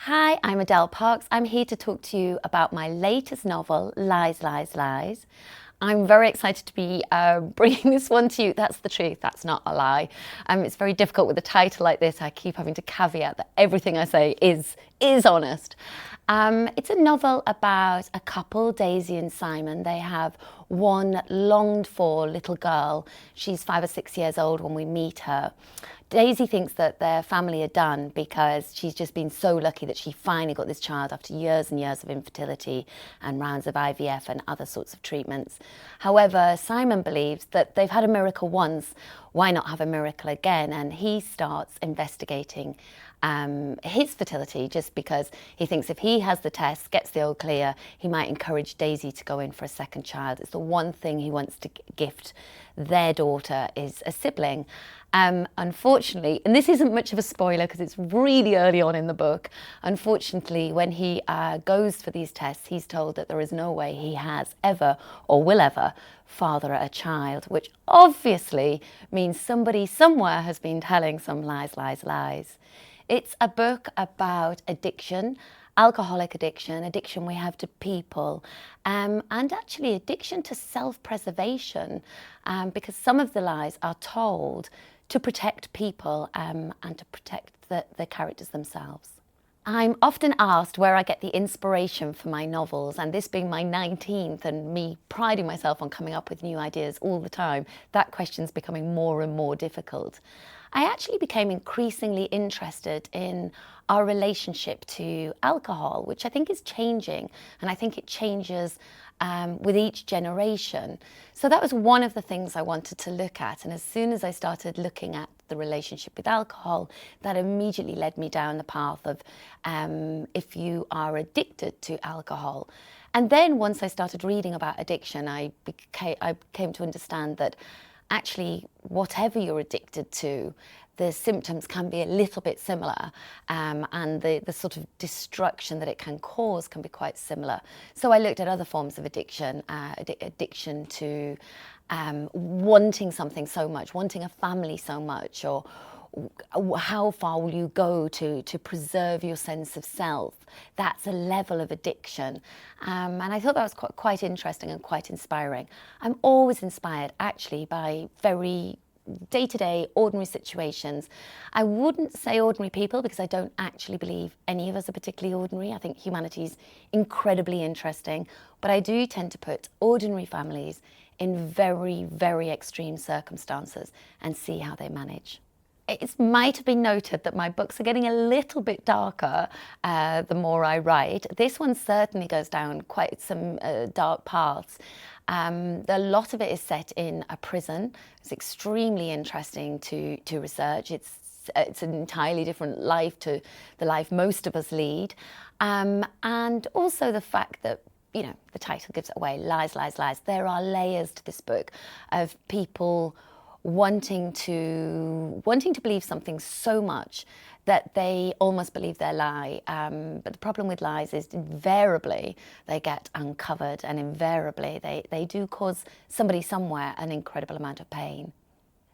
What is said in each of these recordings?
Hi, I'm Adele Parks. I'm here to talk to you about my latest novel, Lies, Lies, Lies. I'm very excited to be bringing this one to you. That's the truth. That's not a lie. It's very difficult with a title like this. I keep having to caveat that everything I say is honest. It's a novel about a couple, Daisy and Simon. They have one longed-for little girl. She's 5 or 6 years old when we meet her. Daisy thinks that their family are done because she's just been so lucky that she finally got this child after years and years of infertility and rounds of IVF and other sorts of treatments. However, Simon believes that they've had a miracle once, why not have a miracle again? And he starts investigating his fertility just because he thinks if he has the test, gets the all clear, he might encourage Daisy to go in for a second child. It's the one thing he wants to gift their daughter is a sibling. Unfortunately, and this isn't much of a spoiler because it's really early on in the book, unfortunately, when he goes for these tests, he's told that there is no way he has ever or will ever father a child, which obviously means somebody somewhere has been telling some lies, lies, lies. It's a book about addiction, alcoholic addiction, addiction we have to people, and actually addiction to self-preservation, because some of the lies are told to protect people and to protect the characters themselves. I'm often asked where I get the inspiration for my novels, and this being my 19th and me priding myself on coming up with new ideas all the time, that question's becoming more and more difficult. I actually became increasingly interested in our relationship to alcohol, which I think is changing, and I think it changes with each generation. So that was one of the things I wanted to look at, and as soon as I started looking at the relationship with alcohol, that immediately led me down the path of if you are addicted to alcohol. And then once I started reading about addiction, I came to understand that actually, whatever you're addicted to, the symptoms can be a little bit similar, and the sort of destruction that it can cause can be quite similar. So I looked at other forms of addiction, addiction to wanting something so much, wanting a family so much, or how far will you go to preserve your sense of self? That's a level of addiction. And I thought that was quite interesting and quite inspiring. I'm always inspired actually by very day-to-day ordinary situations. I wouldn't say ordinary people because I don't actually believe any of us are particularly ordinary. I think humanity is incredibly interesting, but I do tend to put ordinary families in very, very extreme circumstances and see how they manage. It might have been noted that my books are getting a little bit darker the more I write. This one certainly goes down quite some dark paths. A lot of it is set in a prison. It's extremely interesting to research. It's an entirely different life to the life most of us lead. And also the fact that, you know, the title gives it away, Lies, Lies, Lies. There are layers to this book of people wanting to believe something so much that they almost believe their lie. But the problem with lies is invariably they get uncovered, and invariably they do cause somebody somewhere an incredible amount of pain.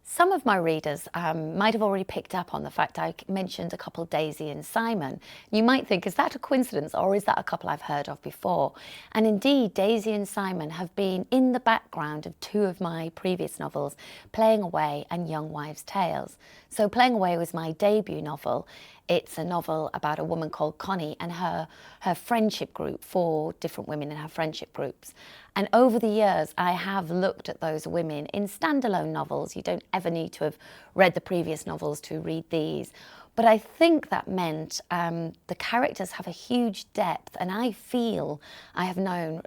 Some of my readers might have already picked up on the fact I mentioned a couple, Daisy and Simon. You might think, is that a coincidence, or is that a couple I've heard of before? And indeed, Daisy and Simon have been in the background of two of my previous novels, Playing Away and Young Wives' Tales. So Playing Away was my debut novel. It's a novel about a woman called Connie and her friendship group, 4 different women in her friendship groups. And over the years, I have looked at those women in standalone novels. You don't ever need to have read the previous novels to read these. But I think that meant the characters have a huge depth, and I feel I have known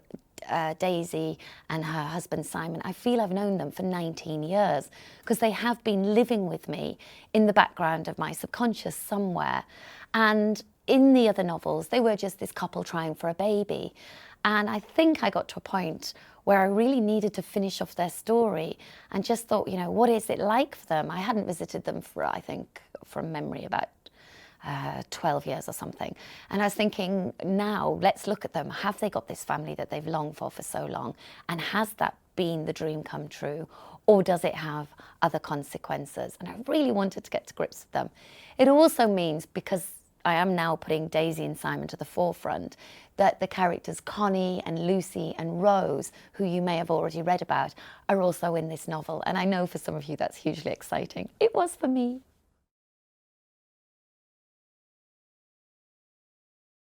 Daisy and her husband Simon, I feel I've known them for 19 years because they have been living with me in the background of my subconscious somewhere. And in the other novels, they were just this couple trying for a baby. And I think I got to a point where I really needed to finish off their story and just thought, you know, what is it like for them? I hadn't visited them for, I think, from memory, about 12 years or something. And I was thinking, now let's look at them. Have they got this family that they've longed for so long? And has that been the dream come true? Or does it have other consequences? And I really wanted to get to grips with them. It also means, because I am now putting Daisy and Simon to the forefront, that the characters Connie and Lucy and Rose, who you may have already read about, are also in this novel. And I know for some of you that's hugely exciting. It was for me.